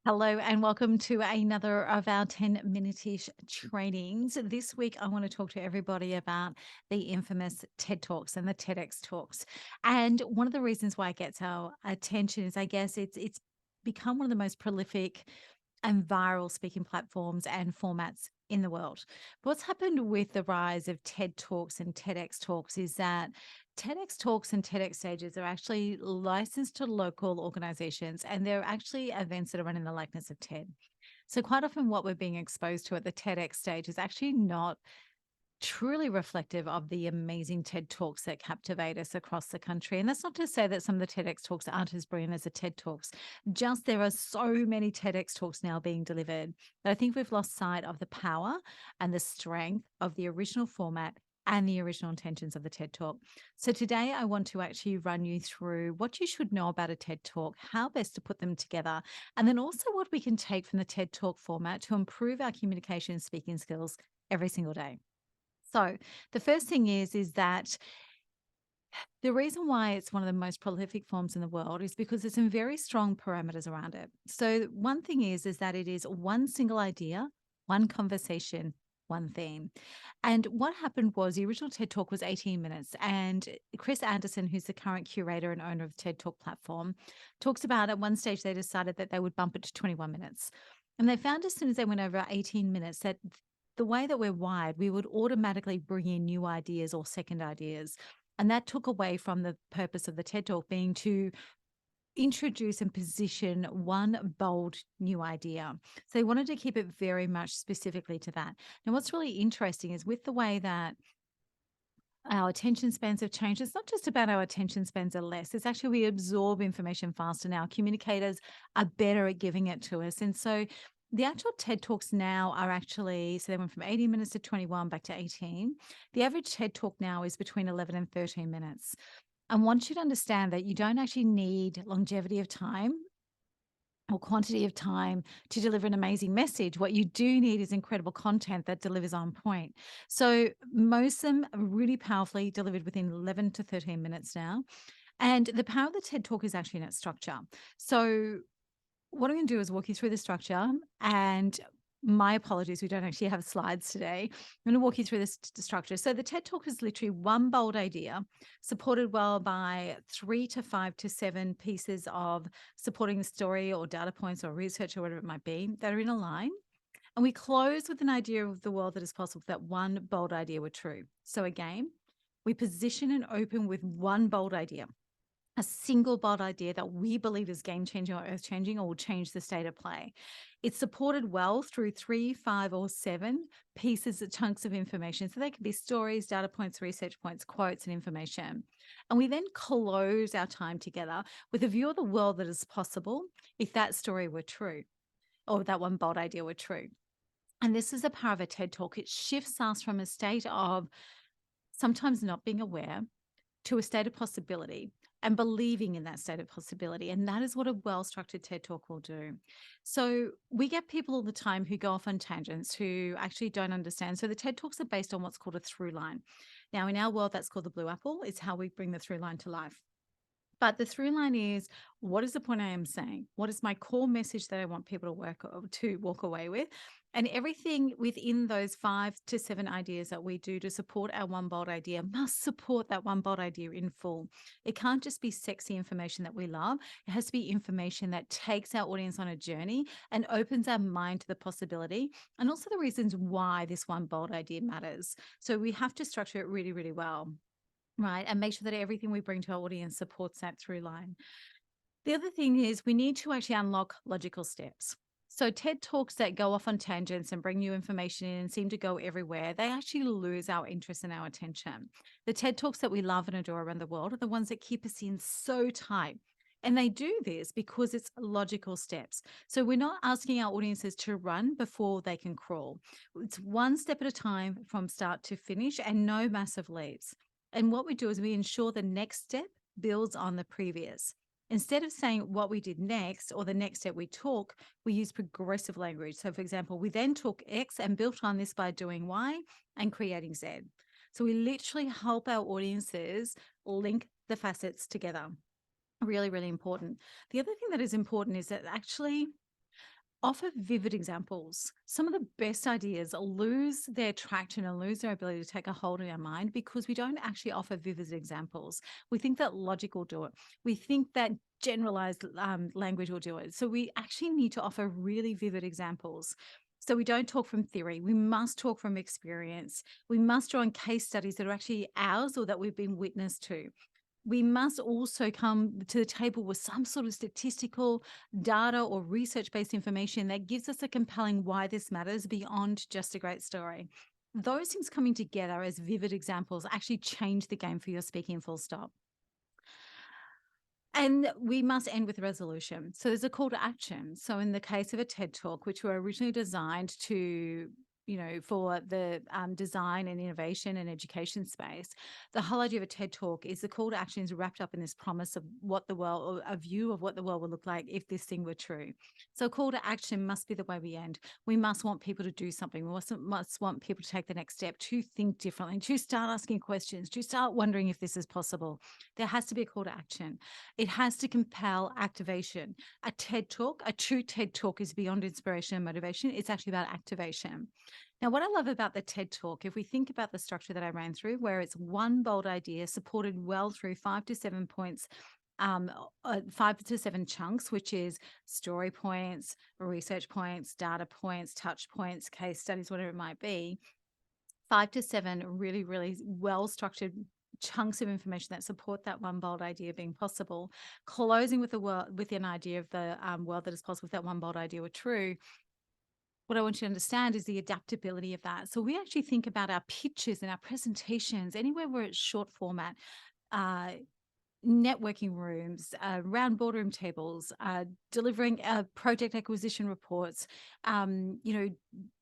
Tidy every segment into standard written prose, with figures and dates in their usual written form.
Hello and welcome to another of our 10-minute-ish trainings. This week, I want to talk to everybody about the infamous TED Talks and the TEDx Talks. And one of the reasons why it gets our attention is, I guess, it's become one of the most prolific and viral speaking platforms and formats in the world. But what's happened with the rise of TED Talks and TEDx Talks is that TEDx Talks and TEDx stages are actually licensed to local organizations, and they're actually events that are run in the likeness of TED. So quite often what we're being exposed to at the TEDx stage is actually not truly reflective of the amazing TED Talks that captivate us across the country. And that's not to say that some of the TEDx Talks aren't as brilliant as the TED Talks. Just there are so many TEDx Talks now being delivered that I think we've lost sight of the power and the strength of the original format and the original intentions of the TED Talk. So today I want to actually run you through what you should know about a TED Talk, how best to put them together, and then also what we can take from the TED Talk format to improve our communication and speaking skills every single day. So the first thing is that the reason why it's one of the most prolific forms in the world is because there's some very strong parameters around it. So one thing is that it is one single idea, one conversation, one theme. And what happened was the original TED Talk was 18 minutes. And Chris Anderson, who's the current curator and owner of the TED Talk platform, talks about at one stage they decided that they would bump it to 21 minutes. And they found as soon as they went over 18 minutes that the way that we're wired, we would automatically bring in new ideas or second ideas. And that took away from the purpose of the TED Talk being to introduce and position one bold new idea. So they wanted to keep it very much specifically to that. Now, what's really interesting is with the way that our attention spans have changed. It's not just about our attention spans are less. It's actually we absorb information faster now. Communicators are better at giving it to us. And so the actual TED Talks now are actually, so they went from 80 minutes to 21 back to 18. The average TED Talk now is between 11 and 13 minutes. I want you to understand that you don't actually need longevity of time or quantity of time to deliver an amazing message. What you do need is incredible content that delivers on point. So most of them are really powerfully delivered within 11 to 13 minutes now. And the power of the TED Talk is actually in its structure. So what I'm going to do is walk you through the structure, and my apologies, we don't actually have slides today. I'm going to walk you through this structure. So the TED Talk is literally one bold idea supported well by 3 to 5 to 7 pieces of supporting the story or data points or research or whatever it might be that are in a line. And we close with an idea of the world that is possible if that one bold idea were true. So again, we position and open with one bold idea, a single bold idea that we believe is game changing or earth changing or will change the state of play. It's supported well through 3, 5, or 7 pieces, chunks of information. So they could be stories, data points, research points, quotes, and information. And we then close our time together with a view of the world that is possible if that story were true or that one bold idea were true. And this is the power of a TED Talk. It shifts us from a state of sometimes not being aware to a state of possibility and believing in that state of possibility. And that is what a well structured TED Talk will do. So we get people all the time who go off on tangents who actually don't understand. So the TED Talks are based on what's called a through line. Now, in our world, that's called the blue apple. It's how we bring the through line to life. But the through line is, what is the point I am saying? What is my core message that I want people to walk away with? And everything within those 5 to 7 ideas that we do to support our one bold idea must support that one bold idea in full. It can't just be sexy information that we love. It has to be information that takes our audience on a journey and opens our mind to the possibility and also the reasons why this one bold idea matters. So we have to structure it really, really well. Right. And make sure that everything we bring to our audience supports that through line. The other thing is we need to actually unlock logical steps. So TED Talks that go off on tangents and bring new information in and seem to go everywhere, they actually lose our interest and our attention. The TED Talks that we love and adore around the world are the ones that keep us in so tight. And they do this because it's logical steps. So we're not asking our audiences to run before they can crawl. It's one step at a time from start to finish and no massive leaps. And what we do is we ensure the next step builds on the previous. Instead of saying what we did next or the next step we took, we use progressive language. So, for example, we then took X and built on this by doing Y and creating Z. So, we literally help our audiences link the facets together. Really, really important. The other thing that is important is that actually Offer vivid examples. Some of the best ideas lose their traction and lose their ability to take a hold in our mind because we don't actually offer vivid examples. We think that logic will do it. We think that generalized language will do it. So we actually need to offer really vivid examples. So we don't talk from theory. We must talk from experience. We must draw on case studies that are actually ours or that we've been witness to. We must also come to the table with some sort of statistical data or research based information that gives us a compelling why this matters beyond just a great story. Those things coming together as vivid examples actually change the game for your speaking, full stop. And we must end with a resolution. So there's a call to action. So in the case of a TED Talk, which were originally designed to, for the design and innovation and education space, the whole idea of a TED Talk is the call to action is wrapped up in this promise of what the world, or a view of what the world would look like if this thing were true. So call to action must be the way we end. We must want people to do something. We must want people to take the next step, to think differently, to start asking questions, to start wondering if this is possible. There has to be a call to action. It has to compel activation. A TED Talk, a true TED Talk is beyond inspiration and motivation. It's actually about activation. Now, what I love about the TED Talk, if we think about the structure that I ran through, where it's one bold idea supported well through 5 to 7 points, 5 to 7 chunks, which is story points, research points, data points, touch points, case studies, whatever it might be. 5 to 7 really, really well structured chunks of information that support that one bold idea being possible, closing with the world with an idea of the world that is possible if that one bold idea were true. What I want you to understand is the adaptability of that. So we actually think about our pitches and our presentations, anywhere where it's short format, uh, networking rooms, round boardroom tables, delivering project acquisition reports,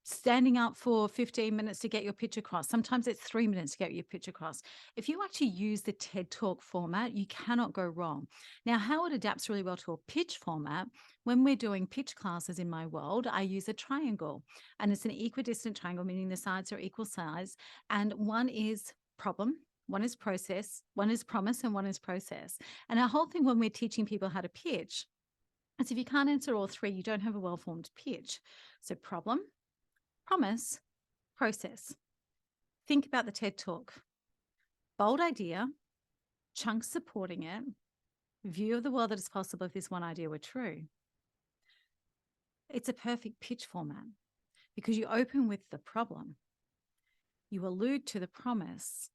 standing up for 15 minutes to get your pitch across. Sometimes it's 3 minutes to get your pitch across. If you actually use the TED Talk format, you cannot go wrong. Now, how it adapts really well to a pitch format, when we're doing pitch classes in my world, I use a triangle, and it's an equidistant triangle, meaning the sides are equal size, and one is problem, one is process, one is promise, and one is process. And our whole thing when we're teaching people how to pitch is if you can't answer all three, you don't have a well-formed pitch. So problem, promise, process. Think about the TED Talk. Bold idea, chunks supporting it, view of the world that is possible if this one idea were true. It's a perfect pitch format because you open with the problem, you allude to the promise,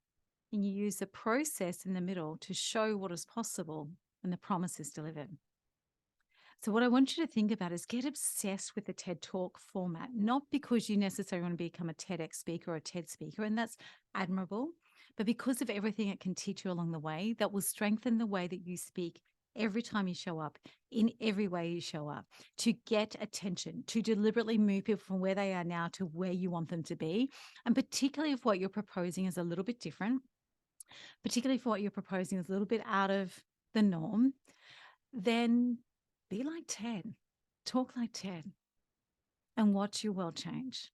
and you use the process in the middle to show what is possible when the promise is delivered. So, what I want you to think about is get obsessed with the TED Talk format, not because you necessarily want to become a TEDx speaker or a TED speaker, and that's admirable, but because of everything it can teach you along the way that will strengthen the way that you speak every time you show up, in every way you show up, to get attention, to deliberately move people from where they are now to where you want them to be. And particularly if what you're proposing is a little bit different, particularly if what you're proposing is a little bit out of the norm, then be like Ted, talk like Ted, and watch your world change.